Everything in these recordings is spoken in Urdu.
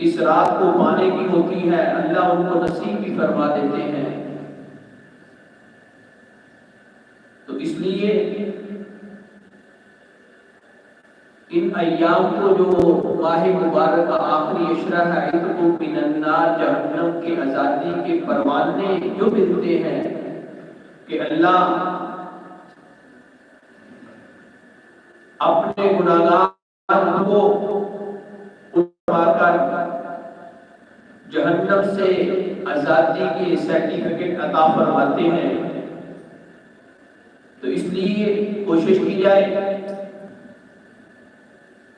اس رات کو پانے کی ہوتی ہے، اللہ ان کو نصیب بھی فرما دیتے ہیں۔ تو اس لیے ان ایام کو جو ماہ مبارک کا آخری عشرہ ہے، عتق من النار، جہنم کے آزادی کے پروانے جو ملتے ہیں کہ اللہ اپنے گناہگار کو اٹھا کر جہنم سے آزادی کے سرٹیفکیٹ عطا فرماتے ہیں۔ تو اس لیے کوشش کی جائے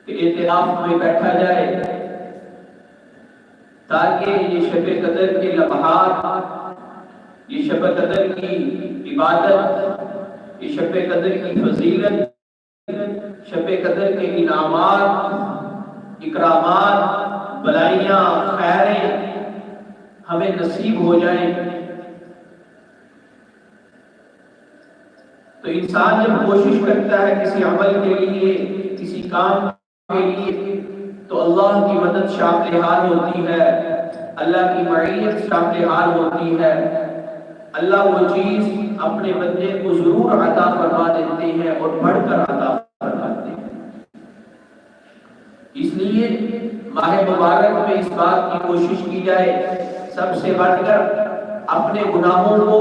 کہ اعتکاف میں بیٹھا جائے تاکہ یہ شب قدر کے لمحات، یہ شب قدر کی عبادت، یہ شب قدر کی فضیلت، شب قدر کے انعامات، اکرامات، بلائیاں، خیریں ہمیں نصیب ہو جائیں۔ تو انسان جب کوشش کرتا ہے کسی عمل کے لیے، کسی کام کے لیے، تو اللہ کی مدد شامل حال ہوتی ہے، اللہ کی معیت شامل حال ہوتی ہے۔ اللہ وہ چیز اپنے بندے کو ضرور عطا فرما دیتے ہیں اور بڑھ کر عطا فرماتے ہیں۔ اس لیے ماہ مبارک میں اس بات کی کوشش کی جائے سب سے بڑھ کر اپنے گناہوں کو،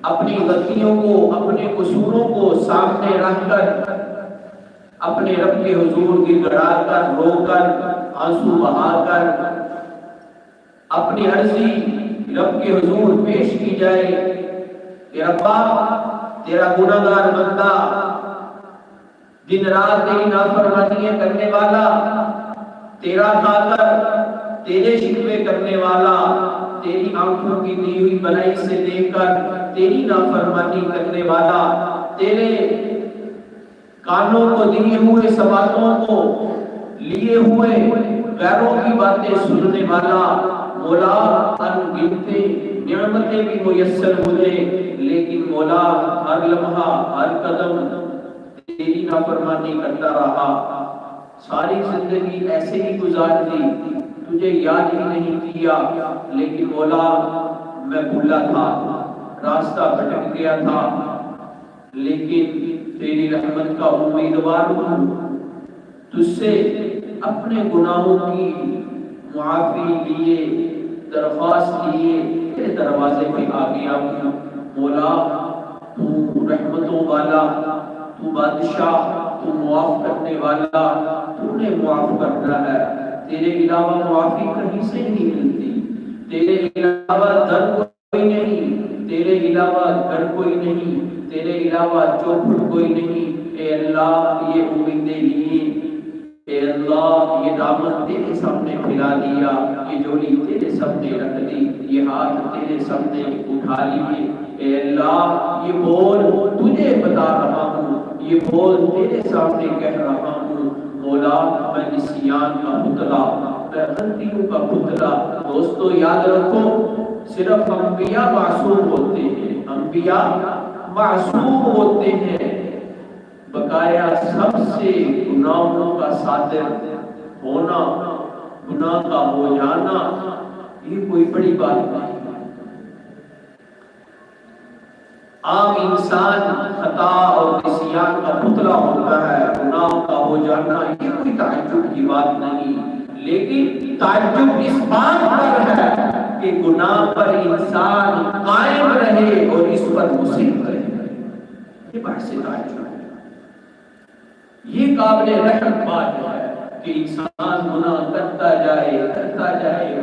اپنی غلطیوں کو، اپنے قصوروں کو سامنے رکھ کر اپنے رب کے حضور گر گڑا کر، رو کر، آنسو بہا کر اپنی عرضی رب کے حضور پیش کی جائے کہ ربا تیرا گناہگار بندہ، دن رات تیری نافرمانیاں کرنے والا، تیرا قاتل، تیرے شکوے کرنے والا، تیری آنکھوں کی دی ہوئی بنائی سے دیکھ کر تیری نافرمانی کرنے والا، تیرے کانوں کو دیے ہوئے سماعتوں کو لیے ہوئے غیروں کی باتیں سننے والا، مولا ان گنتے نعمتیں بھی میسر مجھے، لیکن مولا ہر لمحہ ہر قدم تیری نافرمانی کرتا رہا، ساری زندگی ایسے ہی گزار دی، تجھے یاد ہی نہیں کیا، لیکن مولا میں بھولا تھا، راستہ بھٹک گیا تھا، لیکن تیری رحمت کا امیدوار ہوں، تجھ سے اپنے گناہوں کی معافی لیے، درخواست لیے تیرے دروازے پہ آ گیا ہوں۔ مولا تو رحمتوں والا، تو بادشاہ، تو معاف کرنے والا، تو نے معاف کرنا ہے، تیرے علاوہ معافی کہیں سے نہیں ملتی، تیرے علاوہ در کوئی نہیں، تیرے علاوہ گھر کوئی نہیں، تیرے علاوہ چوکھٹ کوئی نہیں۔ اے اللہ یہ امیدیں لیے، اے اللہ یہ دامن تیرے سامنے پھیلا دیا، یہ جوڑی تیرے سامنے رکھ دی، یہ ہاتھ تیرے سامنے اٹھا لیے۔ اے اللہ یہ بول تجھے بتا رہا ہوں، یہ بول تیرے سامنے کہہ رہا ہوں، مولا میں نسیان کا پتلا، میں غلطیوں کا پتلا۔ دوستو یاد رکھو صرف انبیاء معصوم ہوتے ہیں، انبیاء معصوم ہوتے ہیں، بقایا سب سے گناہوں کا صادر ہونا، گناہ کا ہو جانا یہ کوئی بڑی بات نہیں۔ عام انسان خطا اور نسیان کا پتلا ہوتا ہے، گناہ کا ہو جانا یہ کوئی تعجب کی بات نہیں، لیکن تعجب اس بات پر ہے کہ گناہ پر انسان قائم رہے اور اس پر مصر رہے، یہ بات سے تعجب ہے۔ یہ قابل رحم بات ہے کہ انسان گناہ کرتا جائے،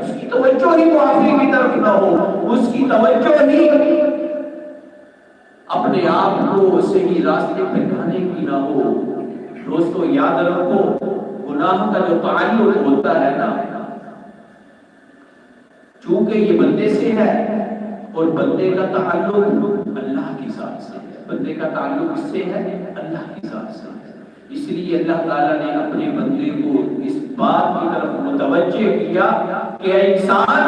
اس کی توجہ ہی معافی کی طرف نہ ہو، اس کی توجہ ہی اپنے آپ کو صحیح راستے پہ لانے کی نہ ہو۔ دوستو یاد رکھو گناہ کا جو تعلق ہوتا ہے نا، چونکہ یہ بندے سے ہے اور بندے کا تعلق اللہ کی ذات سے ہے، بندے کا تعلق اس سے ہے اللہ کی ذات سے ہے، اس لیے اللہ تعالیٰ نے اپنے بندے کو اس بات کی طرف متوجہ کیا کہ اے انسان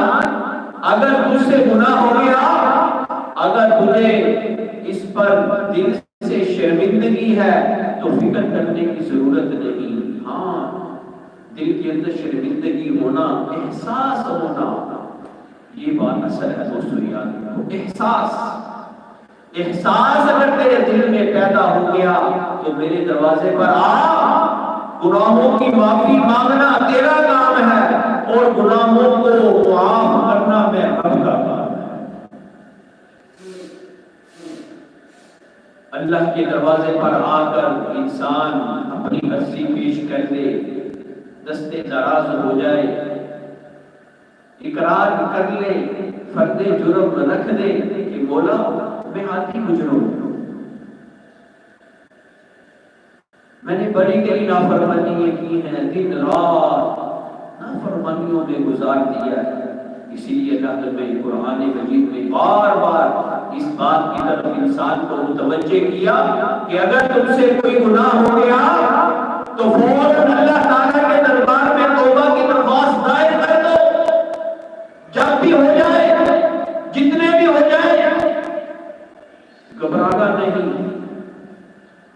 اگر تجھ سے گناہ ہو گیا، اگر تجھے اس پر دل سے شرمندگی ہے تو فکر کرنے کی ضرورت نہیں، ہاں دل کے اندر شرمندگی ہونا، احساس ہونا، یہ بات اصل ہے دوستو، یاد رکھو۔ احساس اگر تیرے دل میں پیدا ہو گیا تو میرے دروازے پر آ، گناہوں کی معافی مانگنا تیرا کام ہے اور گناہوں کو معاف کرنا میں رب کا کام ہے۔ اللہ کے دروازے پر آ کر انسان اپنی عرضی پیش کر دے، دستے دراز ہو جائے، اقرار کر لے، فرد جرم رکھ دے کہ مولا میں عادی مجرم ہوں، میں نے بڑی بڑی نافرمانیاں کی ہیں، دن رات نافرمانیوں میں گزار دیا ہے۔ اسی لیے اللہ نے قرآن مجید میں بار بار اس بات کی طرف انسان کو متوجہ کیا کہ اگر تم سے کوئی گناہ ہو گیا تو فوراً اللہ تعالیٰ کے دربار میں توبہ کی درخواست دائر کر دو، جب بھی ہو جائے، جتنے بھی ہو جائے، گھبرانا نہیں،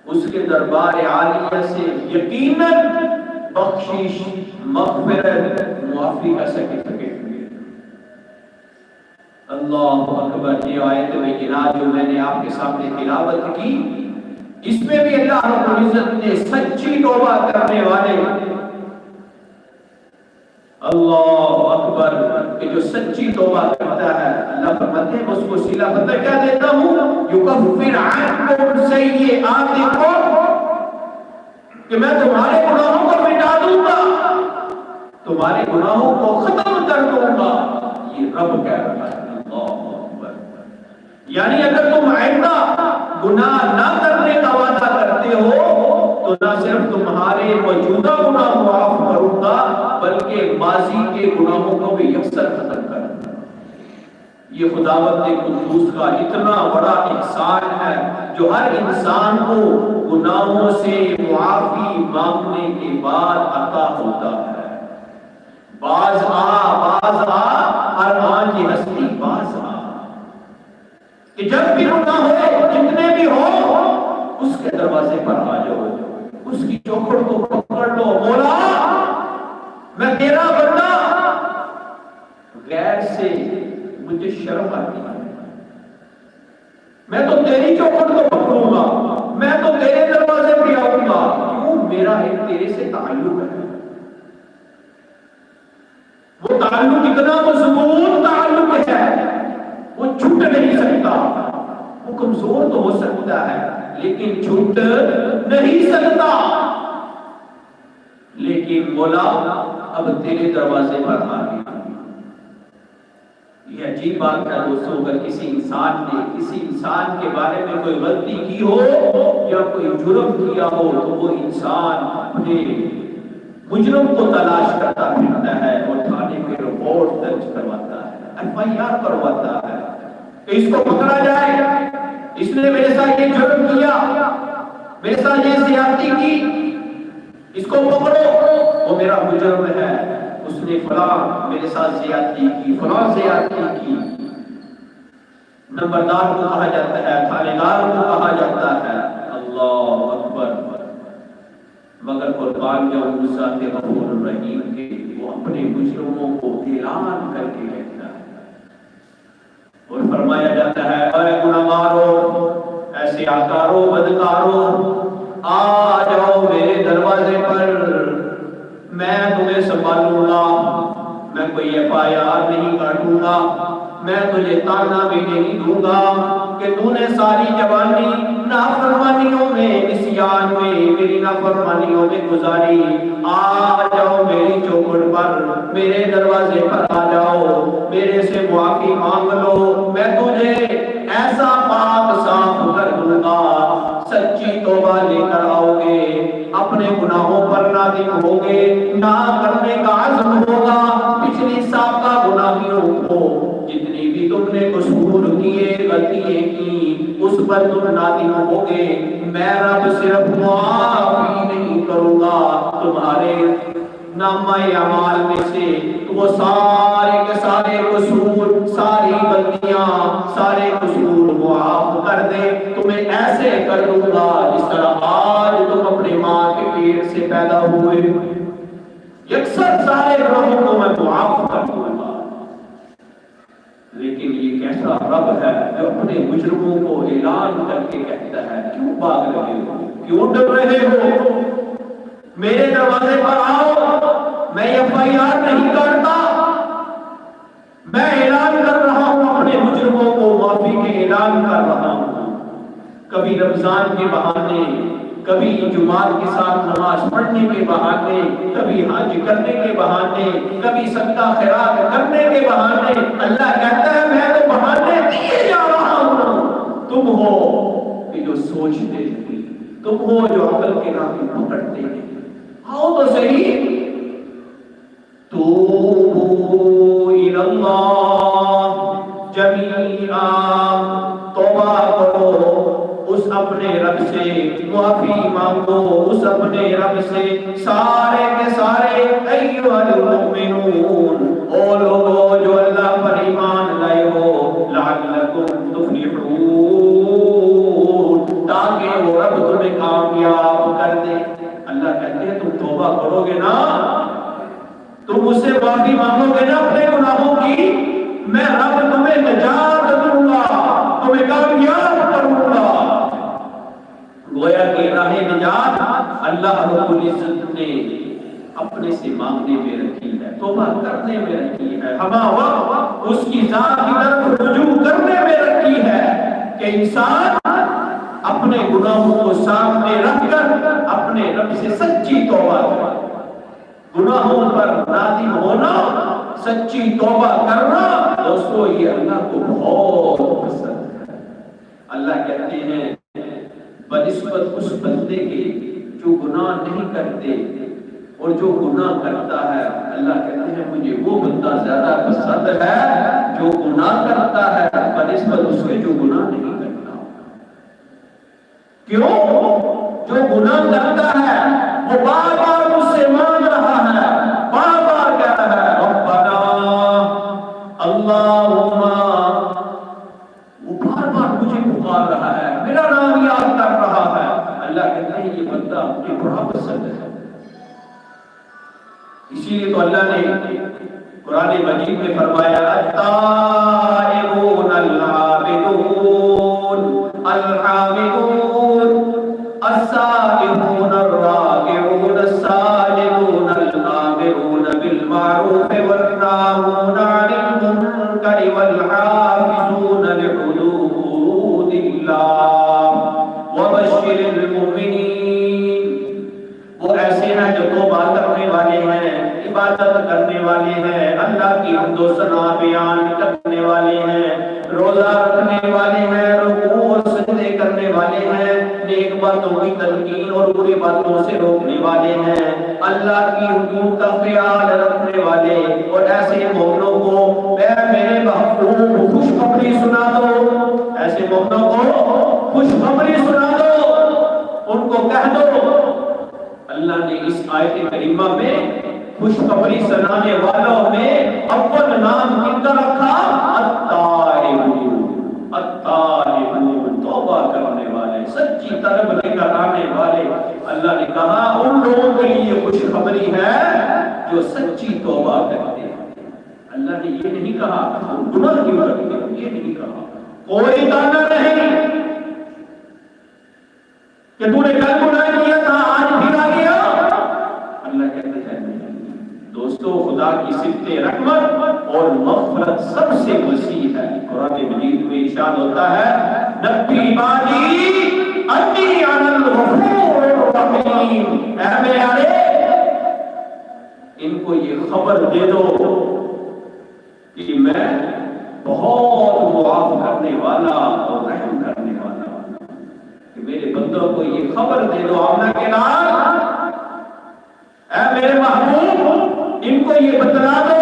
اس کے دربار عالیہ سے یقیناً بخشش، مغفرت، معافی کا سرٹیفکیٹ ملے۔ اللہ اکبر۔ یہ آیت بینہ جو میں نے آپ کے سامنے تلاوت کی، اس میں بھی اللہ رب العزت نے سچی توبہ کرنے والے، اللہ اکبر، کہ جو سچی توبہ کرتا ہے اللہ فرماتے ہیں اس کو صلہ پتہ کیا دیتا ہوں، یکفر عنکم سیئاتکم، کہ میں تمہارے گناہوں کو مٹا دوں گا، تمہارے گناہوں کو ختم کر دوں گا، یہ رب کہہ رہا ہے۔ اللہ اکبر۔ یعنی اگر تم آئندہ گناہ نہ کرنے کا وعدہ کرتے ہو تو نہ صرف تمہارے موجودہ گناہ معاف کروں گا بلکہ ماضی کے گناہوں کو بھی یکسر ختم کروں گا۔ یہ خداوند قدوس کا اتنا بڑا احسان ہے جو ہر انسان کو گناہوں سے معافی مانگنے کے بعد عطا ہوتا ہے۔ باز آ ہر آن کی ہستی باز آ، کہ جب بھی گناہ ہو، جتنے بھی ہو، اس کے دروازے پر آ جاؤ، اس کی چوکھٹ کو پکڑ لو، مولا میں تیرا بندہ، غیر سے مجھے شرم آتی ہے، میں تو تیری چوکھٹ کو پکڑوں گا، میں تو تیرے دروازے پہ آؤں گا، کیوں؟ میرا ایک تیرے سے تعلق ہے، وہ تعلق اتنا مضبوط تعلق ہے، وہ چھوٹ نہیں سکتا، وہ کمزور تو ہو سکتا ہے لیکن چھوٹ نہیں سکتا۔ لیکن مولا اب تیرے دروازے پر آ گیا۔ یہ عجیب بات ہے دوستوں، اگر کسی انسان کے بارے میں کوئی غلطی کی ہو یا کوئی جرم کیا ہو تو وہ انسان اپنے مجرم کو تلاش کرتا پھرتا ہے اور تھانے میں رپورٹ درج کرواتا ہے، FIR کرواتا ہے کہ اس کو پکڑا جائے، اس نے میرے ساتھ یہ جرم کیا، میرے ساتھ یہ زیادتی کی، اس کو پکڑو، وہ میرا مجرم ہے، اس نے فلاں میرے ساتھ زیادتی کی، فلاں زیادتی کی۔ نمبردار کو کہا جاتا ہے، تھانے دار کو کہا جاتا ہے، اللہ اکبر۔ مگر قربان جو ذات غفور الرحیم کے، وہ اپنے مجرموں کو اعلان کر کے رہتا ہے اور فرمایا جاتا ہے، اے گناہگارو، ایسے آکارو، بدکارو، آ جاؤ میرے دروازے پر، میں تمہیں سنبھالوں گا، میں کوئی FIR نہیں کاٹوں گا، میں تجھے تانا بھی نہیں دوں گا کہ تو نے ساری جوانی نافرمانیوں میں، نسیان میں، میری نافرمانیوں میں گزاری۔ آ جاؤ میری چوکھٹ پر، میرے دروازے پر آ جاؤ، میرے سے معافی مانگ لو، میں تجھے ایسا پاک صاف کر دوں گا۔ سچی توبہ لے کر آؤ گے، اپنے گناہوں پر نادم ہوگے، نہ کرنے کا عزم ہوگا، پچھلی سابقہ گناہیوں کو، جتنی بھی تم نے قصور کیے، غلطیاں کی، اس پر تم نادم ہوگے، میں رب صرف معافی نہیں کروں گا، تمہارے نامہ اعمال میں سے وہ سارے کے سارے قصور، ساری غلطیاں، سارے قصور معاف کر دے، تمہیں ایسے کر دوں گا جس طرح آج تم اپنے ماں کے پیٹ سے پیدا ہوئے۔ یکسر سارے گناہوں کو میں معاف کر دوں گا. لیکن یہ کیسا رب ہے جو اپنے مجرموں کو اعلان کر کے کہتا ہے کیوں بھاگ رہے ہو, کیوں ڈر رہے ہو, میرے دروازے پر آؤ, میں FIR نہیں کرتا, میں اعلان کر رہا ہوں اپنے مجرموں کو معافی کے اعلان کر رہا ہوں. کبھی رمضان کے بہانے, کبھی جمعات کے ساتھ نماز پڑھنے کے بہانے, کبھی حج کرنے کے بہانے, کبھی صدقہ خیرات کرنے کے بہانے, اللہ کہتا ہے میں تو بہانے دیے جا رہا ہوں. تم ہو کہ جو سوچتے ہیں, تم ہو جو عقل کے راہ پکڑتے ہیں. آؤ تو صحیح, توبوا الی اللہ جمیعا, توبہ کرو اس اپنے رب سے, معافی مانگو اس اپنے رب سے, سارے کے سارے ایھا المؤمنون, او لوگو جو اللہ پر ایمان لائے ہو, لعلکم تفلحون, تاکہ وہ رب تمہیں کامیاب کر دے. اللہ کہتے ہیں تم توبہ کرو گے نا, تم اس سے معافی مانگو گے نا اپنے گناہوں کی, میں رب تمہیں نجات دوں گا, تمہیں کامیاب کروں گا. گویا کہ راہ نجات اللہ رب العزت نے اپنے سے مانگنے میں رکھی ہے, توبہ کرنے میں رکھی ہے, ہما وقت اس کی ذات کی طرف رجوع کرنے میں رکھی ہے کہ انسان اپنے گناہوں کو سامنے رکھ کر اپنے رب سے سچی توبہ کرے. گناہوں پر نادم ہونا, سچی توبہ کرنا, دوستو یہ اللہ کو بہت پسند ہے. اللہ کہتے ہیں بنسبت اس بندے کے جو گناہ نہیں کرتے اور جو گناہ کرتا ہے, اللہ کہتے ہیں مجھے وہ بندہ زیادہ پسند ہے جو گناہ کرتا ہے بنسبت اس کے جو گناہ نہیں کرتا. کیوں؟ جو گناہ کرتا ہے وہ بار بار مجھ سے مانگ رہا ہے, بار بار کہتا ہے ربنا اللہم, وہ بار بار مجھے پکار رہا ہے, میرا نام یاد کر رہا ہے. اللہ کہتا ہے یہ بندہ مجھے بڑا پسند ہے. اسی لیے تو اللہ نے قرآن مجید میں فرمایا التائبون العابدون الحامدون السائحون الراکعون الساجدون الآمرون بالمعروف والناهون عن المنکر والحافظون لحدود اللہ وبشر المؤمنین. وہ ایسے ہیں جو توبہ کرنے والے ہیں, عبادت کرنے والے ہیں, اللہ کی حمد و ثنا بیان کرنے والے ہیں, روزہ رکھنے والے ہیں, رکوع اور سجدے کرنے والے ہیں, نیک باتوں کی تلقین اور بری باتوں سے روکنے والے ہیں, اللہ کی حدود کا خیال رکھنے والے. اور ایسے مومنوں کو اے میرے محبوب خوشخبری سنا دو, ایسے مومنوں کو خوشخبری سنا دو, ان کو کہہ دو. اللہ نے اس آیت کریمہ میں خوشخبری سنانے والوں میں اول نام کن کا رکھا؟ التائبون, التائبون, توبہ کرنے والے, سچی طلب لے کر آنے والے. اللہ نے کہا ان لوگوں کے لیے خوشخبری ہے جو سچی توبہ کرتے ہیں. اللہ نے یہ نہیں کہا گناہ کیوں کرتے ہیں, یہ نہیں کہا. کوئی تانا نہیں کہ تو نے کل گناہ کیا تھا آج پھر آ گیا. اللہ کہتے ہیں دوستو خدا کی صفت رحمت اور مغفرت سب سے وسیع ہے. قرآن مجید میں ارشاد ہوتا ہے نبی عبادی انی انا الغفور الرحیم, اے میرے ان کو یہ خبر دے دو کہ میں بہت معاف کرنے والا اور رحم کرنے والا ہوں. کہ میرے بندوں کو یہ خبر دے دو آمنہ کے نام, اے میرے محبوب ان کو یہ بتلا دو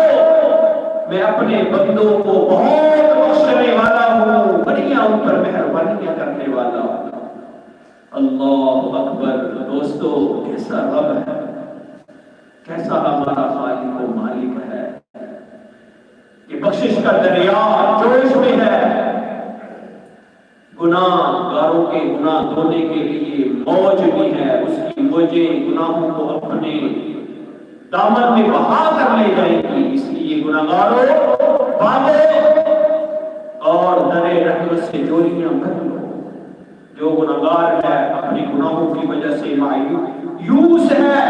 میں اپنے بندوں کو بہت بخشنے والا ہوں, بڑیاں ان پر مہربانیاں کرنے والا ہوں. اللہ اکبر. دوستو کیسا رب ہے, کیسا ہمارا خالق و مالک ہے کہ بخشش کا دریا جوش میں ہے. گناہ گاروں کے گناہ دھونے کے لیے موج بھی ہے, اس کی موجیں گناہوں کو اپنے دامن میں بہا کر لے جائے گی۔ اس لیے گناہگاروں بھاگو اور در رحمت سے جوڑیاں بھر لو۔ جو گناہگار ہے اپنے گناہوں کی وجہ سے مایوس ہے،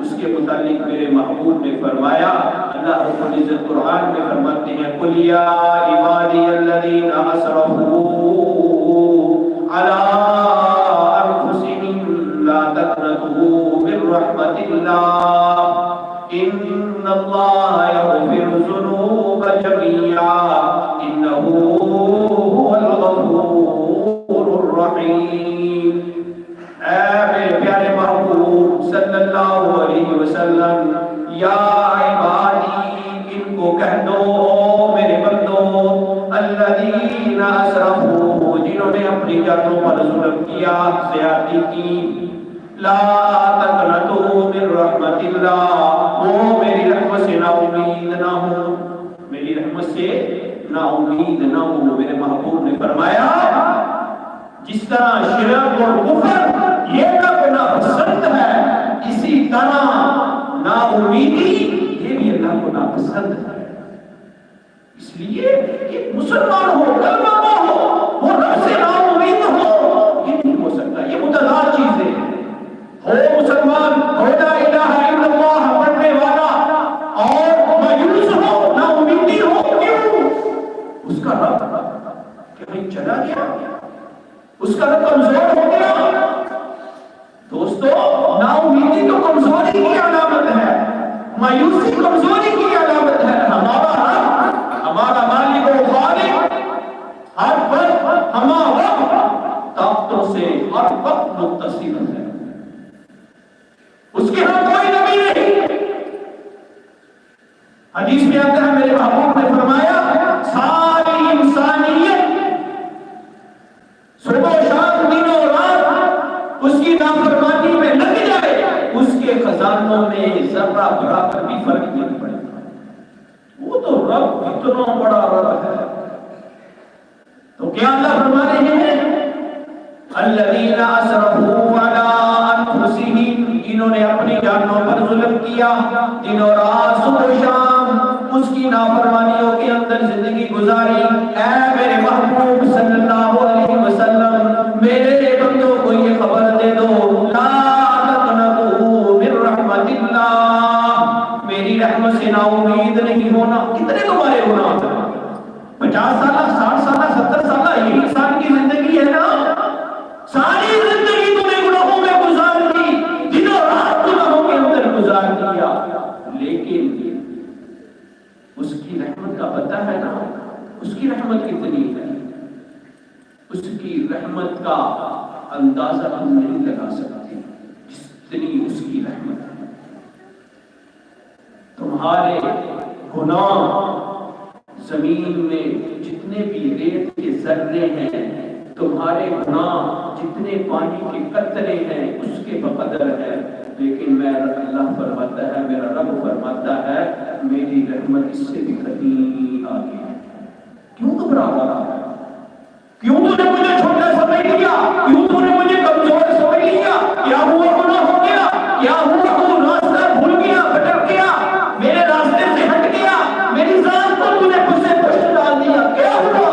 اس کے متعلق میرے محبوب نے فرمایا، اللہ رب العزت قرآن میں فرماتے ہیں قُلْ يَا عِبَادِيَ الَّذِينَ أَسْرَفُوا عَلَىٰ أَنفُسِهِمْ لَا تَقْنَطُوا مِن رَّحْمَةِ اللَّهِ إِنَّ اللَّهَ يَغْفِرُ الذُّنُوبَ جَمِيعًا إِنَّهُ هُوَ الْغَفُورُ الرَّحِيمُ۔ اے میرے پیارے محبوب صلی اللہ علیہ وسلم، یا عبادی، ان کو کہہ دو میرے بندوں، الذین اسرفوا، جنہوں نے اپنی جانوں پر ظلم کیا، زیادتی کی، لا تقنطوا من رحمت اللہ، وہ میری رحمت سے نا امید نہ ہو، میری رحمت سے نا امید نہ ہو۔ میرے محبوب نے فرمایا جس طرح شرک اور کفر یہ رب ناپسند ہے، اسی طرح نا امیدی یہ بھی اللہ کو ناپسند ہے۔ اس لیے کہ مسلمان ہو، کلمہ ہو، وہ رب سے نا امید ہو، یہ نہیں ہو سکتا، یہ متضاد چیزیں ہیں۔ ہو مسلمان، ہو لا الہ الا اللہ پڑھنے والا اور مایوس ہو، نا امیدی ہو، کیوں؟ اس کا رب کہیں چلا گیا، اس کا رب کمزور ہو گیا۔ دوستو، نا امیدی تو کمزوری کی علامت ہے، مایوسی کمزوری کی علامت ہے۔ ہمارا رب، ہمارا مالک و خالق ہر وقت ہمارا طاقتوں سے ہر وقت متصل ہے، اس کے ہاں کوئی نبی نہیں۔ حدیث میں آتا ہے میرے محبوب نے فرمایا ساری انسانیت صبح و شام دن و رات اس کی نافرمانی میں لگ جائے، اس کے خزانوں میں ذرہ برابر بھی فرق نہیں پڑے گا۔ وہ تو رب اتنا بڑا رب ہے۔ تو کیا اللہ فرما رہے ہیں الذین اسرفوا علی انفسہم، جنہوں نے اپنی جانوں پر ظلم کیا، دن و رات صبح و شام اس کی نافرمانیوں کے اندر زندگی گزاری۔ اے میرے محبوب صلی اللہ علیہ وسلم، میرے بندوں کو یہ خبر دے دو، لا تقنطوا من رحمت اللہ، میری رحمت سے نا امید نہیں ہونا۔ کتنے تمہارے گناہ ہیں؟ 50 سالہ، 60 سالہ، 70 سالہ، یہی انسان کی زندگی ہے نا؟ ساری زندگی تمہیں گناہوں میں گزار دی، دنوں رات گناہوں کے اندر گزار دیا، لیکن اس کی رحمت کا پتہ ہے نا؟ اس کی رحمت کتنی ہے؟ اس کی رحمت کا اندازہ ہم نہیں لگا سکتے جتنی اس کی رحمت ہے۔ تمہارے گناہ زمین میں جتنے بھی ریت کے ذرے ہیں، تمہارے گناہ جتنے پانی کے قطرے ہیں اس کے بقدر ہے، لیکن میں اللہ فرماتا ہے، میرا رب فرماتا ہے میری رحمت اس سے بھی کہیں آگے ہے۔ کیوں گھبرا رہا ہے؟ کیوں تو نے مجھے چھوٹا سمجھ لیا؟ کیوں تو نے مجھے کمزور سمجھ لیا؟ کیا ہوا گناہ ہو گیا؟ کیا ہوا تو راستہ بھول گیا، بھٹک گیا، میرے راستے سے ہٹ گیا، میری ذات کو تو نے مجھ سے پشت ڈال دیا، کیا ہوا؟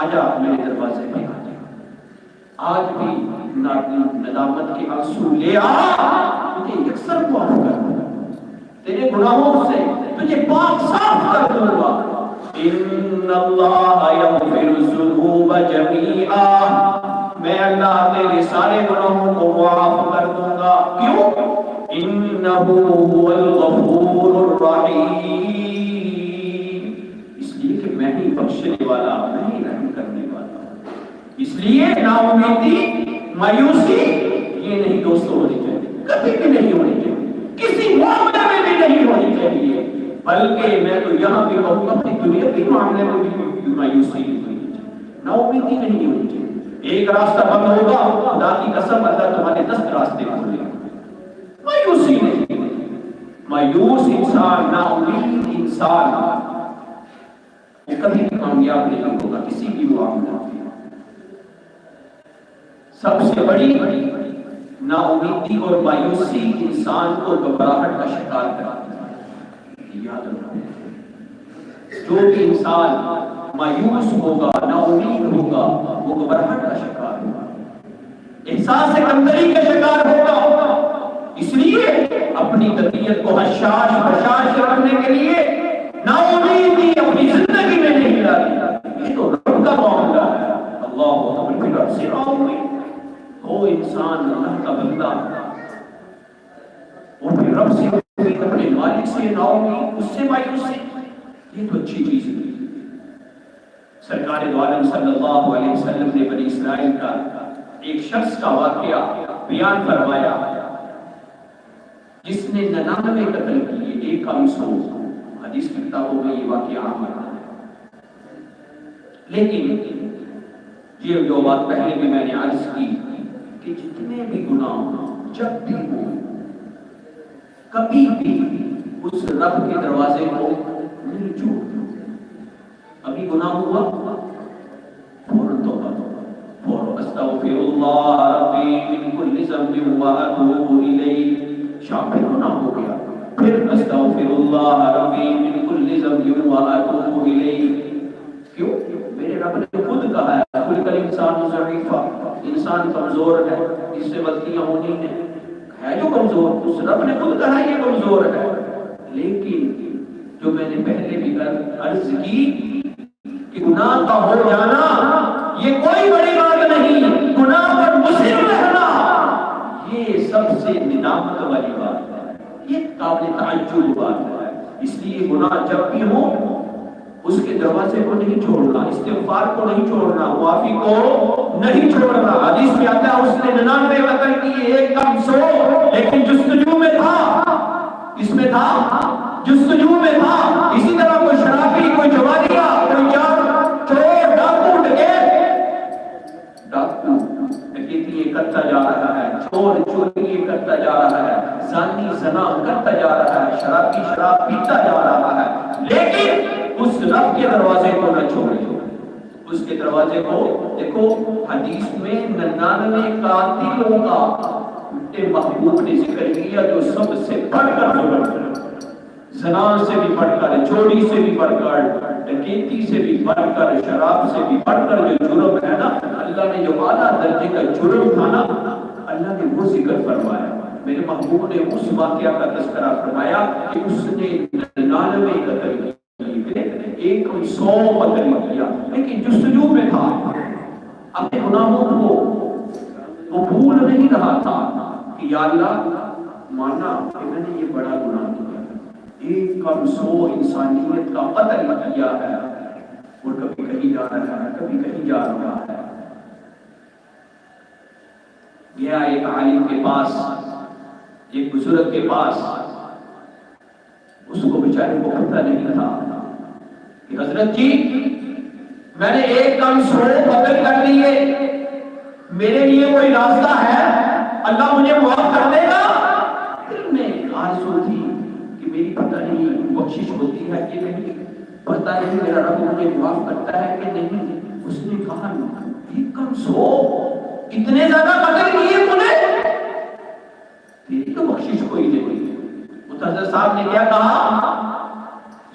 آجا میرے دروازے پہ آ جا، آج بھی ندامت کے آنسو لے آ، تجھے یکسر معاف کر دوں گا، تیرے گناہوں سے تجھے پاک صاف کر دوں گا۔ ان اللہ یغفر الذنوب جمیعا، میں اللہ تیرے سارے گناہوں کو معاف کر دوں گا۔ کیوں؟ انہ هو الغفور الرحیم، اس لیے کہ میں ہی بخشنے والا، میں ہی رحم کرنے والا ہوں۔ اس لیے نا امیدی، مایوسی یہ نہیں دوستو ہونی چاہیے، کبھی بھی نہیں ہونی چاہیے، کسی معاملے میں بھی نہیں ہونی چاہیے، بلکہ میں تو یہاں بھی کہوں گا اپنی دنیا کے معاملے میں بھی مایوسی نہیں ہونی چاہیے، نا امیدی نہیں ہونی چاہیے۔ ایک راستہ بند ہوگا، خدا کی قسم اللہ تمہارے 10 راستے کھولے گا۔ مایوسی نہیں، مایوس انسان، نا امید انسان وہ کبھی بھی کامیاب نہیں ہوگا کسی بھی معاملے میں۔ سب سے بڑی نا امیدی اور مایوسی انسان کو گھبراہٹ کا شکار کرتی ہے. یاد رکھو جو بھی انسان مایوس ہوگا، نا امید ہوگا، وہ گھبراہٹ کا شکار ہوگا، احساس کمتری کا شکار ہوگا. اس لیے اپنی طبیعت کو حشاش بشاش رکھنے کے لیے نا امیدی اپنی زندگی میں نہیں لاتی. یہ تو رب کا معاملہ ہے. اللہ اکبر. پھر رب سے وہ انسان اللہ کا بندہ اور پھر رب سے اپنے مالک سے نا امید، اس سے مایوسی، یہ تو اچھی چیز ہے. سرکار دو عالم صلی اللہ علیہ وسلم نے بنی اسرائیل کا ایک شخص کا واقعہ بیان فرمایا جس نے 99 قتل کیے، ایک کم سو. حدیث کی کتابوں میں یہ واقعہ عام ہے. لیکن یہ جو بات پہلے بھی میں نے عرض کی کہ جتنے بھی گناہ جب بھی ہو، کبھی بھی اس رب کے دروازے کو نہیں چھوڑنا. ابھی گناہ ہوا فوراً توبہ، فوراً استغفر اللہ ربی من کل ذنب واتوب الیہ. شام پھر گناہ ہو گیا، پھر استغفر اللہ ربی من کل ذنب واتوب الیہ. کیوں؟ میرے رب نے خود کہا ہے خلق الانسان ضعیفا، انسان کمزور ہے، اس سے غلطیاں ہونی ہے جو کمزور، اس رب نے خود کہا یہ کمزور ہے. لیکن جو میں نے پہلے بھی عرض کی کہ گناہ کا ہو جانا یہ کوئی بڑی بات نہیں، گناہ پر مصر رہنا یہ سب سے ندامت والی بات ہے، یہ قابل تعجب بات ہے. اس لیے گناہ جب بھی ہو اس کے دروازے کو نہیں چھوڑنا، استغفار کو نہیں چھوڑنا، معافی کو نہیں چھوڑنا. حدیث میں آتا ہے اس نے 99 قتل کیے، ایک کم سو، لیکن جستجو میں تھا. اس میں تھا جستجو میں تھا. اسی طرح کوئی شرابی، کوئی جوانیہ، کوئی جان چور، ڈاکو ڈکیتی کرتا جا رہا ہے، چور چوری کرتا جا رہا ہے، زانی زنا کرتا جا رہا ہے، شرابی شراب پیتا جا رہا ہے. لیکن اس رب کے دروازے کو نہ چھوڑے، اس کے دروازے کو. دیکھو حدیث میں 99 قاتلوں کا محبوب نے ذکر کیا جو سب سے بڑھ کر ظلم، زنا سے بھی بڑھ کر، چوری سے بھی بڑھ کر، ڈکیتی سے بھی بڑھ کر، شراب سے بھی بڑھ کر جو جرم ہے نا، اللہ نے جو اعلیٰ درجے کا جرم تھا نا، اللہ نے وہ ذکر فرمایا. میرے محبوب نے اس واقعہ کا تذکرہ فرمایا کہ اس نے 99 قتل کیے، ایک 100 قتل کیا، لیکن جستجو میں تھا، اپنے گناہوں کو وہ بھول نہیں رہا تھا کہ یا اللہ مانا کہ میں نے یہ بڑا گناہ کیا، ایک کم 100 انسانیت کا قتل کیا ہے، اور کبھی کہیں جا رہا ہے، کبھی کہیں جا رہا ہے. گیا ایک عالم کے پاس، ایک بزرگ کے پاس. اس کو بیچارے کو پتہ نہیں تھا کہ حضرت جی میں نے ایک کم 100 قتل کر لیے، میرے لیے کوئی راستہ ہے؟ اللہ مجھے معاف کر دے گا؟ دل میں آرزو تھی کہ میری پتہ نہیں بخشش ہوتی ہے کہ نہیں، پتہ نہیں میرا رب مجھے معاف کرتا ہے کہ نہیں. اس نے کہا ایک کم 100 اتنے زیادہ قتل کیے تو نے، تیری تو بخشش کوئی نہیں. متحضر صاحب نے کیا کہا،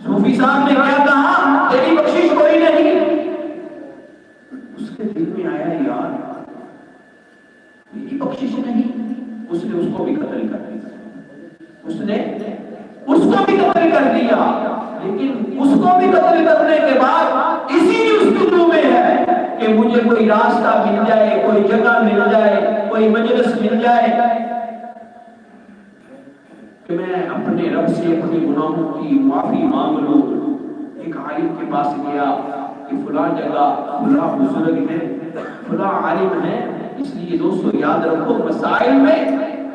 صوفی صاحب نے کیا کہا، تیری بخشش کوئی نہیں. اس کے دل میں آیا یار میری بخشش نہیں. اس نے اس کو بھی قتل کر دیا، اس نے اس کو بھی قتل کر دیا. لیکن اس کو بھی قتل کرنے کے بعد اسی جستجو میں ہے کہ مجھے کوئی راستہ مل جائے، کوئی جگہ مل جائے، کوئی مجلس مل جائے کہ میں اپنے رب سے اپنے گناہوں کی معافی مانگ لوں. ایک عالم کے پاس گیا کہ فلاں جگہ فلاں بزرگ ہے، فلاں عالم ہے. اس لیے دوستو یاد رکھو مسائل میں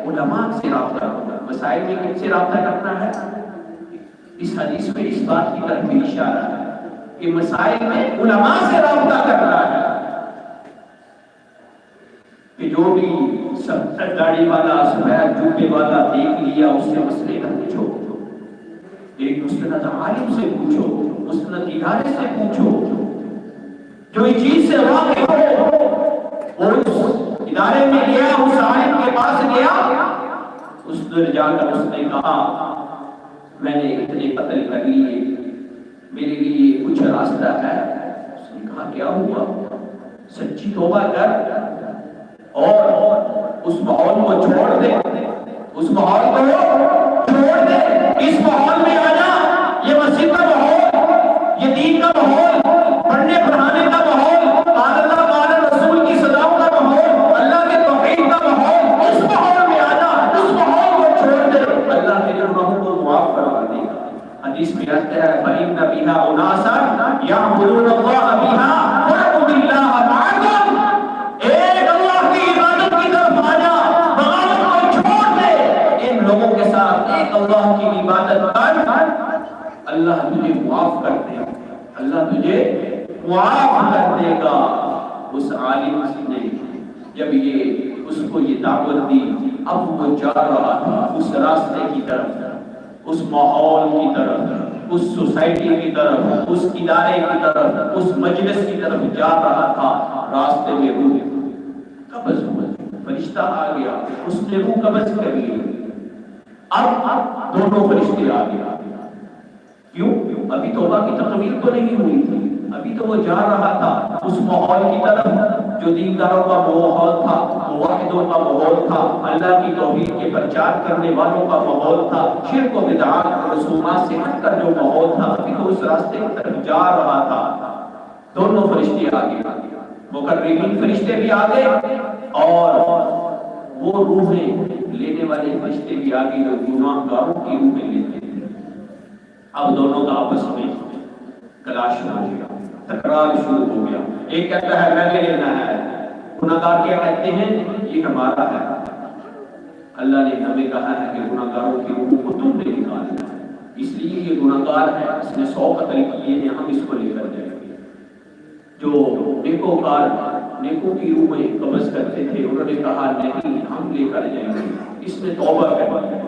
علماء سے رابطہ کرنا. مسائل میں کن سے رابطہ کرنا ہے؟ اس حدیث میں اس بات کی طرف بھی اشارہ ہے کہ مسائل میں علماء سے رابطہ کرنا ہے. کہ جو بھی سفید داڑھی والا، سفید جوتے والا دیکھ لیا اس سے مسئلے نہ پوچھو، ایک مستند عالم سے پوچھو، مستند ادارے سے پوچھو، جو اس چیز سے واقف ہو. اور اس ادارے میں گیا، اس عالم کے پاس گیا، گیا اس دن جا کر اس نے کہا میں نے اتنے قتل کر لیے، میرے لیے کچھ راستہ ہے؟ اس نے کہا کیا ہوا؟ سچی توبہ کر اور اس ماحول کو چھوڑ دے، اس ماحول کو چھوڑ دے، اس ماحول میں آ جا۔ یہ مسجد کا ماحول، یہ دین کا ماحول، پڑھنے پڑھانے کا ماحول، قال اللہ قال رسول کی صداؤں کا ماحول، اللہ کے توحید کا ماحول، اس ماحول میں آ جا، اس ماحول کو چھوڑ دے، اللہ تیرے گناہوں کو معاف کروا دے گا۔ حدیث میں آتا ہے فَإِنَّ بِهَا أُنَاسًا يَعْبُدُونَ اللَّهَ بِهَا وَاعْبُدِ اللَّهَ مَعَهُمْ۔ ایک اللہ کی عبادت کی طرف آ جا، بغاوت کو چھوڑ دے، ان لوگوں کے ساتھ ایک اللہ کی عبادت کر، اللہ تجھے معاف کر دے گا، اللہ تجھے معاف کر دے گا۔ اس عالم نے جب اس کو یہ دعوت دی، اب وہ جا رہا تھا اس راستے کی طرف، اس ماحول کی طرف، اس سوسائٹی کی طرف، اس ادارے کی طرف، اس مجلس کی طرف جا رہا تھا۔ راستے میں روح قبض ہوا، فرشتہ آ گیا، اس نے روح قبض کر لی۔ اب دونوں فرشتے آ گیا، کیوں؟ ابھی توبہ کی تکمیل تو نہیں ہوئی تھی، ابھی تو وہ جا رہا تھا اس ماحول کی طرف جو دینداروں کا ماحول تھا، موحدوں کا ماحول تھا، اللہ کی توحید کے پرچار کرنے والوں کا ماحول تھا، شرک و بدعات اور رسومات سے ہٹ کر جو ماحول تھا، ابھی تو اس راستے کی طرف جا رہا تھا۔ دونوں فرشتے آ گئے، مقربین فرشتے بھی آ گئے اور وہ روحیں لینے والے فرشتے بھی آ گئے جو گناہ گاروں کی روحیں لیتے ہیں۔ اب دونوں کا آپس میں کلاش ہو گیا، تکرار شروع ہو گیا۔ ایک کہتا ہے میں نے لینا ہے، گناہگار کیا کہتے ہیں یہ ہمارا ہے، اللہ نے ہمیں کہا ہے کہ گناہگاروں کی روح کو تم نے نکالنا ہے، اس لیے یہ گناہگار ہے، اس نے 100 قتل کیے ہیں، ہم اس کو لے کر جائیں گے۔ جو نیکوکار نیکوں کی روحیں قبض کرتے تھے انہوں نے کہا نہیں ہم لے کر جائیں گے، اس نے توبہ کر لی۔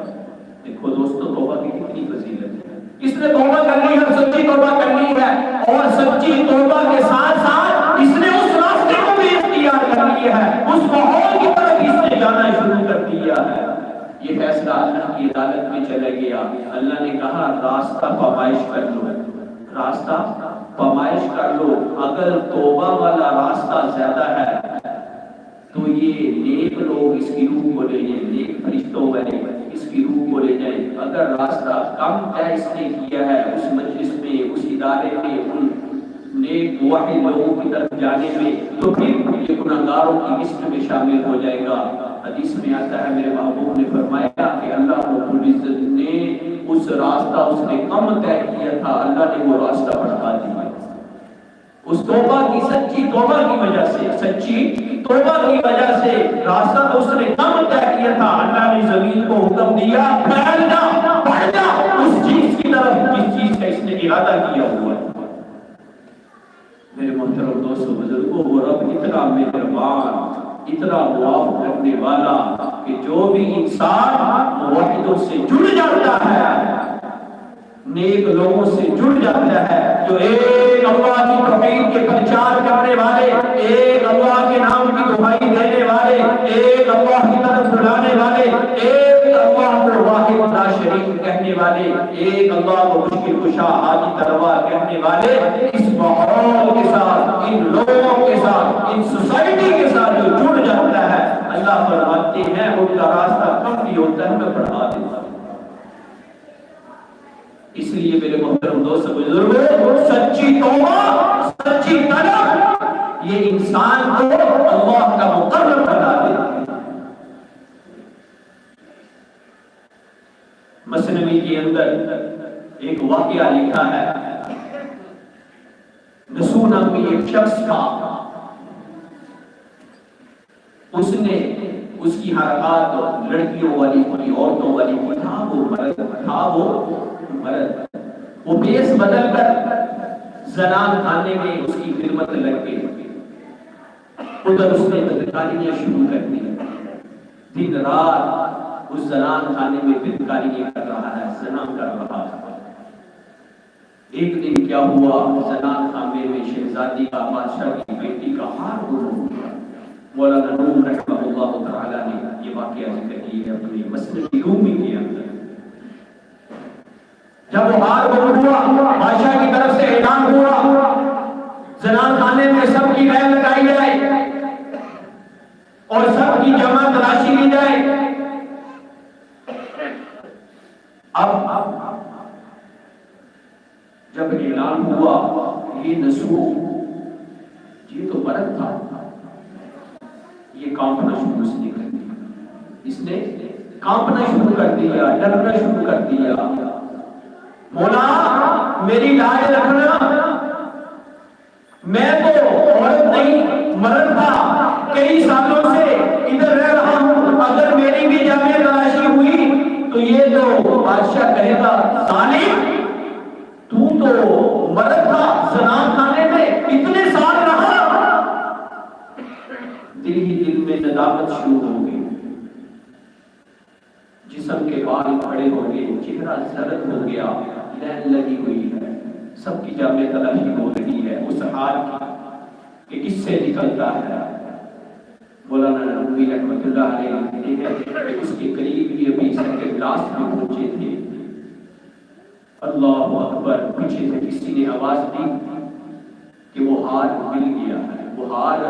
دیکھو دوستو توبہ کی کتنی فضیلت ہے، اس نے توبہ کر لی ہے، سچی توبہ کر لی ہے، اور سچی توبہ کے ساتھ ساتھ اس نے اس راستے کو بھی اختیار کر لیا ہے، اس ماحول کی طرف اس نے جانا شروع کر دیا ہے۔ یہ فیصلہ اللہ کی عدالت میں چلا گیا۔ اللہ نے کہا راستہ پامائش کر لو، راستہ پامائش کر لو، اگر توبہ والا راستہ زیادہ ہے تو یہ نیک لوگ اس کی روح کو لے جائیں، نیک فرشتوں والے اس کی روح کو لے جائیں۔ اگر راستہ کم طے اس نے کیا ہے اس مجلس میں، اس ادارے میں، ان نیک موحد لوگوں کی طرف جانے میں، تو پھر یہ گناہگاروں کی لسٹ میں شامل ہو جائے گا۔ حدیث میں آتا ہے میرے محبوب نے فرمایا کہ اللہ رب العزت نے اس راستہ اس نے کم طے کیا تھا، اللہ نے وہ راستہ بڑھا دیا۔ اس توبہ کی سچی توبہ کی وجہ سے، سچی توبہ کی وجہ سے راستہ تو اس نے کم طے کیا تھا، اللہ نے زمین کو حکم دیا پھیل جا، بڑھ جا اس چیز کی طرف جس چیز کا اس نے ارادہ کیا ہوا ہے۔ میرے محترم دوستو بزرگوں، وہ رب اتنا مہربان، اتنا معاف کرنے والا کہ جو بھی انسان موحدوں سے جڑ جاتا ہے، نیک لوگوں سے جڑ جاتا ہے، جو ایک اللہ کی توحید کے پرچار کرنے والے، ایک اللہ کے نام کی دہائی دینے والے، ایک اللہ کی طرف بلانے والے، ایک اللہ کو واحد لا شریک کہنے والے، ایک اللہ کو مشکل کشا حاجت روا کہنے والے، اس ماحول کے ساتھ، ان لوگوں کے ساتھ، ان سوسائٹی کے ساتھ جو جڑ جاتا ہے، اللہ فرماتے ہیں ان کا راستہ کم بھی ہوتا ہے میں بڑھا دیتا ہوں۔ اس لیے میرے محترم دوست بزرگوں، سچی توبہ، سچی طلب یہ انسان کو اللہ کا مقرب بنا دیتی ہے۔ مثنوی کے اندر ایک واقعہ لکھا ہے، نسو نامی ایک شخص تھا، اس نے اس کی حرکات لڑکیوں والی تھی، عورتوں والی تھی، تھا وہ مرد، تھا وہ مرد، وہ بیس بدل کر زنان خانے میں اس کی خدمت لگ گئی، ادھر اس نے بدکاریاں شروع کر دی، دن رات اس زنان خانے میں بدکاریاں کر رہا ہے، زنا کر رہا ہے۔ ایک دن کیا ہوا، زنان خانے میں شہزادی کا، بادشاہ کی بیٹی کا ہار گم ہو گیا۔ مولانا نور رحمہ اللہ تعالی نے یہ واقعہ ذکر کیے اپنے مسند رومی کے اندر. جب وہ ہار گم ہوا، بادشاہ کی طرف سے اعلان ہوا زنان خانے میں سب کی ریل لگائی جائے اور سب کی جمع تلاشی لی جائے. اب جب اعلان ہوا یہ نسو، یہ تو مرد تھا، یہ کانپنا شروع اس نے کر دیا. اس نے کانپنا شروع کر دیا، ڈرنا شروع کر دیا. مولا میری لاج رکھنا، میں تو عورت نہیں مرد تھا، کئی سالوں سے ادھر رہ رہا ہوں، اگر میری بھی جامع تلاشی ہوئی تو یہ جو بادشاہ کہے گا ظالم تو مرد تھا زنان خانے میں اتنے سال رہا. دل ہی دل میں ندامت شروع ہو گئی، جسم کے بال کھڑے ہو گئے، چہرہ زرد ہو گیا، لین لگی ہوئی ہے، سب کی جامع تلاشی ہو رہی ہے اس حال کی کہ کس سے نکلتا ہے. مولانا نبوی رحمۃ اللہ علیہ کہ اس کے قریب بھی ابھی سیکنڈ لاسٹ میں پہنچے تھے. اللہ اکبر، پیچھے سے کسی نے آواز دی کہ وہ ہار مل گیا ہے، وہ ہار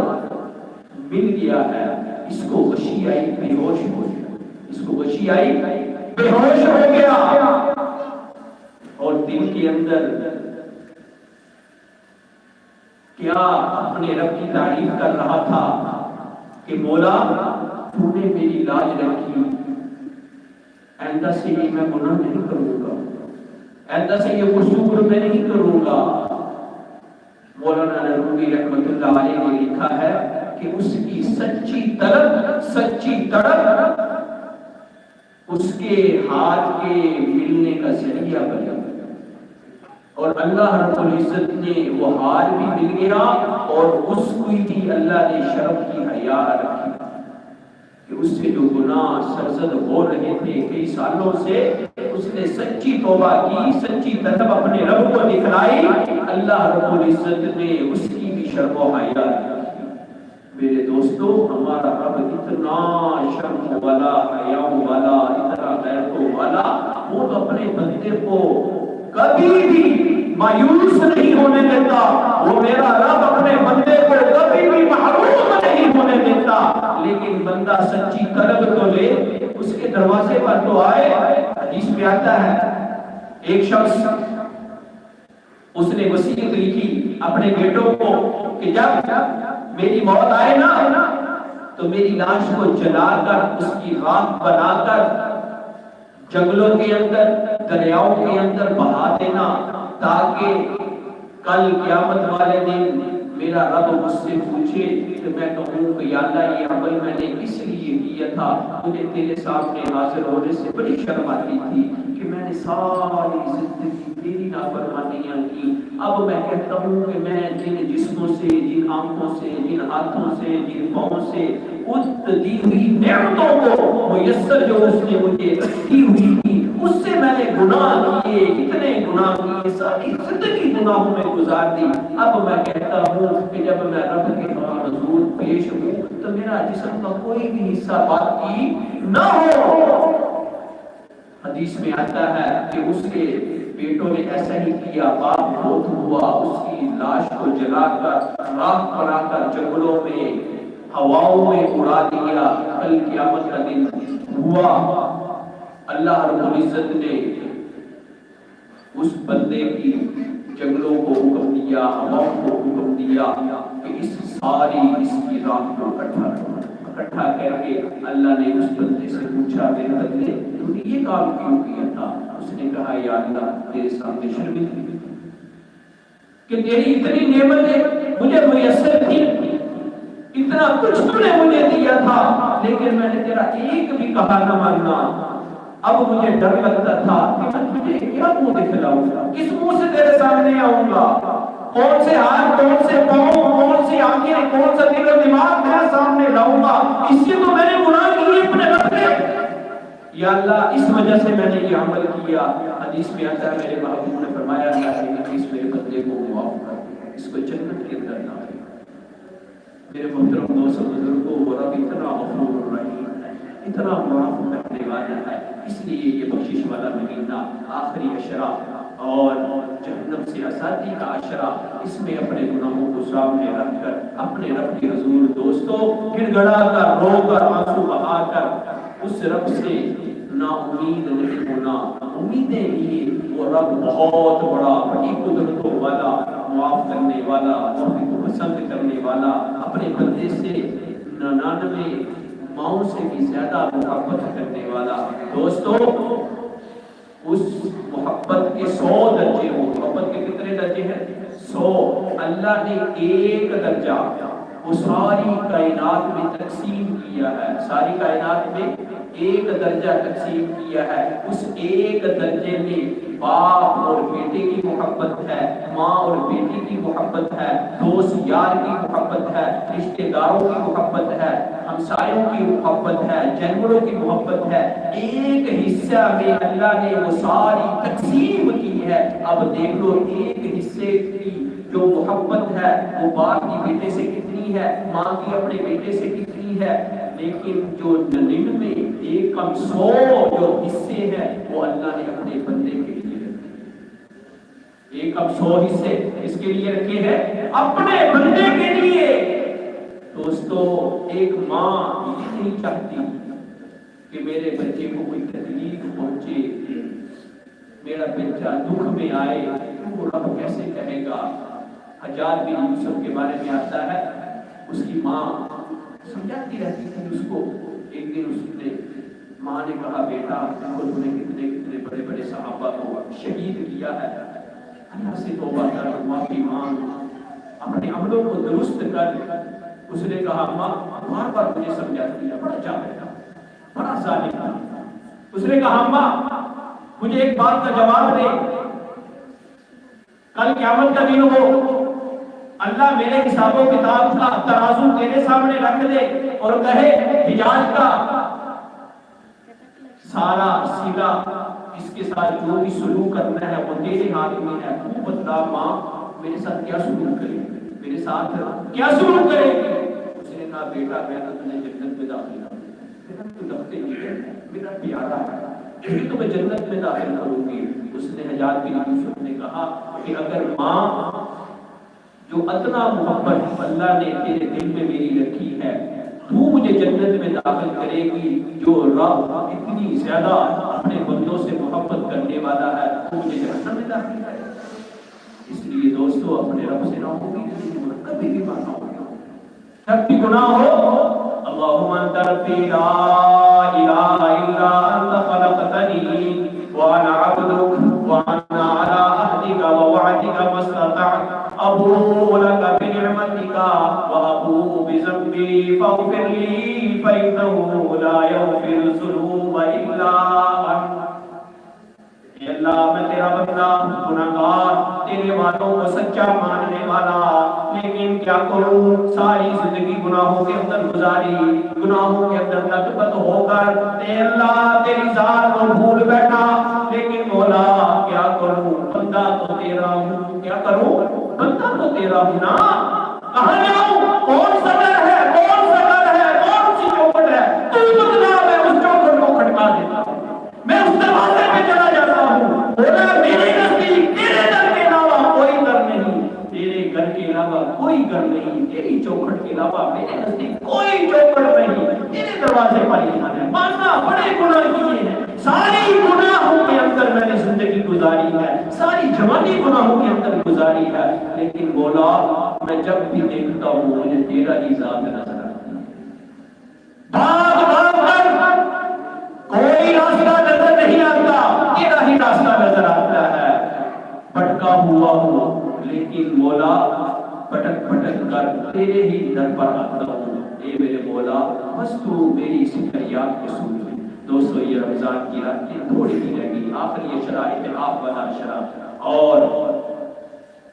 مل گیا ہے. اس کو وحشی آئی، بے ہوش ہو گیا، اس کو وحشی آئی، بے ہوش ہو گیا. اور دل کے اندر کیا اپنے رب کی تعریف کر رہا تھا کہ مولا تو نے میری لاج رکھی، آئندہ سے یہ میں گناہ نہیں کروں گا، آئندہ سے یہ قصور میں نہیں کروں گا. مولانا نبوی رحمۃ اللہ علیہ نے لکھا ہے کہ اس کی سچی طلب، سچی تڑپ اس کے ہاتھ کے ملنے کا ذریعہ بنا، اور اللہ رب العزت نے وہ ہار بھی مل گیا اور اس کو بھی اللہ نے شرف کی حیا رکھی کہ اس سے جو گناہ سرزد ہو رہے تھے کئی سالوں سے، اس نے سچی توبہ کی، سچی طلب اپنے رب کو دکھلائی، اللہ رب العزت نے اس کی بھی شرف و حیا رکھی. میرے دوستو، ہمارا رب اتنا شرم والا، حیا والا، اتنا غیرت والا، وہ تو اپنے بندے کو کبھی بھی مایوس نہیں ہونے دیتا. وہ میرا رب اپنے بندے کو کبھی بھی محروم نہیں ہونے دیتا. لیکن بندہ سچی طلب تو لے، اس کے دروازے پر تو آئے. حدیث میں آتا ہے ایک شخص، اس نے وصیت لکھی اپنے بیٹوں کو کہ جب میری موت آئے نا تو میری لاش کو جلا کر اس کی راکھ بنا کر جنگلوں کے اندر، دریاؤں کے اندر بہا دینا، تاکہ کل قیامت والے دن میرا رب مجھ سے پوچھے کہ میں کہوں کہ یا اللہ یہ عمل میں نے اس لیے کیا تھا، مجھے تیرے سامنے حاضر ہونے سے بڑی شرم آتی تھی کہ میں نے ساری زندگی تیری نافرمانیاں کی. اب میں کہتا ہوں کہ میں جن جسموں سے، جن آنکھوں سے، جن ہاتھوں سے، جن پاؤں سے اس دی ہوئی نعمتوں کو میسر جو اس نے مجھے دی ہوئی تھی، اس سے میں نے گناہ کیے، اتنے گناہ کیے، ساری زندگی گناہوں میں گزار دی. اب میں کہتا ہوں کہ جب میں رب کے حضور پیش ہوں تو میرا جسم کا کوئی بھی حصہ باقی نہ ہو. حدیث میں آتا ہے کہ اس کے بیٹوں نے ایسا ہی کیا. باپ بہت ہوا، اس کی لاش کو جلا کر راکھ بنا کر جنگلوں میں، ہواؤں میں اڑا دیا. کل قیامت کا دن ہوا، اللہ رب العزت نے اس بندے کی جنگلوں کو حکم دیا، ہواؤں کو حکم دیا کہ اس کی راکھ کو اکٹھا کر کے اللہ نے اس بندے سے پوچھا میرے بندے تو نے یہ کام کیوں کیا تھا؟ اس نے کہا یا اللہ تیرے سامنے شرمندگی کہ تیری اتنی نعمتیں مجھے میسر تھی، اتنا کچھ تو نے مجھے دیا تھا، لیکن میں نے تیرا ایک بھی کہا نہ ماننا. اب مجھے ڈر لگتا تھا کہ میں تجھے کیا منہ دکھلاؤں گا، کس منہ سے تیرے سامنے آؤں گا، کون سے ہاتھ، کون سے پاؤں، کون سی آنکھیں، کون سا دل و دماغ تیرے سامنے لاؤں گا. اس سے تو میں نے گناہ کیے اپنے رب سے. یا اللہ اس وجہ سے میں نے یہ عمل کیا. حدیث میں آتا ہے میرے محبوب نے فرمایا کہ اس میرے بندے کو معاف کر دے، اس کو جنت کے اندر نہ دے. میرے محترم دوستوں بزرگوں، وہ رب اتنا غفور الرحیم ہے، اتنا معاف کرنے والا ہے، اس لیے یہ بخشش والا مہینہ آخری عشرہ اور جہنم سے آزادی کا عشرہ، اس میں اپنے گناہوں کو سامنے رکھ کر اپنے رب کے حضور دوستوں گڑ گڑا کر، رو کر، آنسو بہا کر اس رب سے نا امید نہیں ہونا، امیدیں لیے وہ رب بہت بڑا، بڑی قدرتوں والا، معاف کرنے والا، معافی کو پسند کرنے والا، اپنے بندے سے 99 ماؤں سے بھی زیادہ محبت کرنے والا۔ دوستو اس محبت کے 100 درجے ہوں، محبت کے کتنے درجے ہیں؟ 100۔ اللہ نے ایک درجہ وہ ساری کائنات میں تقسیم کیا ہے، ساری کائنات میں ایک درجہ تقسیم کیا ہے، اس ایک درجے میں باپ اور بیٹے کی محبت ہے، ماں اور بیٹی کی محبت ہے، دوست یار کی محبت ہے، رشتہ داروں کی محبت ہے، ہمسایوں کی محبت ہے، جانوروں کی محبت ہے۔ ایک حصہ میں اللہ نے وہ ساری تقسیم کی ہے۔ اب دیکھ لو ایک حصے کی جو محبت ہے وہ باپ کی بیٹے سے کتنی ہے، ماں کی اپنے بیٹے سے کتنی ہے، لیکن جو 99 ایک کم 100 جو حصے ہیں وہ اللہ نے اپنے بندے کے لیے رکھے۔ ایک کم 100 حصے اس کے لیے رکھے ہیں اپنے بندے کے لیے۔ دوستو ایک ماں یہ نہیں چاہتی کہ میرے بچے کو کوئی تکلیف پہنچے، میرا بچہ دکھ میں آئے، وہ رب کیسے کہے گا۔ حجاج بن یوسف کے بارے میں آتا ہے، اس کی ماں سمجھاتی رہتی تھی اس کو۔ ایک دن اس نے ماں نے کہا بیٹا دیکھو تم نے کتنے کتنے بڑے بڑے صحابہ کو شہید کیا ہے، اللہ سے توبہ کر، معافی مانگ، اپنے عملوں کو درست کر۔ اس نے کہا ماں بار بار مجھے سمجھاتی ہے، بڑا جاہل تھا، بڑا ظالم تھا۔ اس نے کہا ماں مجھے ایک بات کا جواب دے، کل قیامت کا دن ہو، اللہ میرے حساب و کتاب کا ترازو تیرے سامنے رکھ دے اور کہے حجاج کا سارا سلا اس کے ساتھ جو بھی سلوک کرنا ہے وہ تیرے ہاتھ میں ہے، تو بتا ماں میرے ساتھ کیا سلوک کرے، میرے ساتھ کیا سلوک کرے۔ اس نے کہا بیٹا میں تو تمہیں جنت میں داخل کروں گی، میرا تو لگتے ہی میرا پیارا ہے، تو میں جنت میں داخل کروں گی۔ اس نے حجاج بن یوسف نے کہا کہ اگر ماں جو اتنا محبت اللہ نے تیرے دل میں میری رکھی ہے، تو مجھے جنت میں داخل کرے گی، جو رب اتنی زیادہ اپنے بندوں سے محبت کرنے والا ہے تو مجھے جنت میں داخل کرے گا۔ اس لیے دوستو اپنے رب سے نہ ہوگی کبھی بھی مانا ہوگا، جب بھی گناہ ہو اللہم انت ربی لا الہ الا انت خلقتنی وانا عبدک وانا علی عہدک ووعدک ما استطعت ابوء لك بنعمتك وابوء بذنبي فاغفر لي فانه لا يغفر الذنوب الا انت۔ اے اللہ میں تیرا بندہ گناہگار، تیرے وعدوں کو سچا ماننے والا، لیکن کیا کروں ساری زندگی گناہوں کے اندر گزاری، گناہوں کے اندر لطفت ہو کر اے اللہ تیری ذات کو بھول بیٹھا، لیکن مولا کیا کروں بندہ تو تیرا ہوں، کیا کروں بندہ تو تیرا ہوں نا، کہاں جاؤں، کون سا در ہے، کون سا در ہے، کون سی چوکھٹ ہے، تو بتلا میں اس چوکھٹ کو کھٹکا دیتا ہوں، میں اس دروازے پہ چلا جاتا ہوں، بولا میرے نزدیک تیرے در کے علاوہ کوئی در نہیں، تیرے گھر کے علاوہ کوئی گھر نہیں، تیری چوکھٹ کے علاوہ میرے نزدیک کوئی چوکھٹ نہیں، تیرے دروازے پر ہی آنا ہے۔ ماننا بڑے گناہ کیے ہیں، ساری گناہوں کے اندر میں نے زندگی گزاری ہے، ساری جوانی گناہوں کے اندر گزاری ہے، لیکن مولا میں جب بھی دیکھتا ہوں مجھے تیرا ہی ذات نظر آتا ہے۔ بھاگ بھاگ کر کوئی راستہ نظر نہیں آتا، تیرا ہی راستہ نظر آتا ہے، بھٹکا ہوا ہوں لیکن مولا پٹک پٹک کر تیرے ہی در پر آتا ہوں، اے میرے مولا بس تو میری اسی فریاد کو سن لے۔ دوستو یہ رمضان کی راتیں تھوڑی ہی رہ گئی، آخری شرائط آپ والا عشرہ اور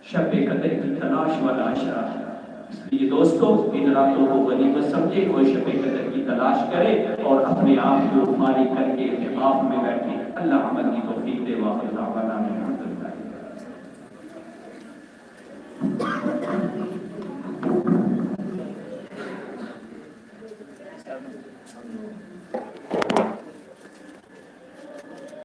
شب قدر کی تلاش والا عشرہ، اس لیے دوستو ان راتوں کو غنیمت سمجھے، کوئی شب قدر کی تلاش کرے اور اپنے آپ کو فارغ کر کے اعتکاف میں بیٹھے۔ اللہ عمل کی توفیق دے، واخر دعوانا الحمدللہ۔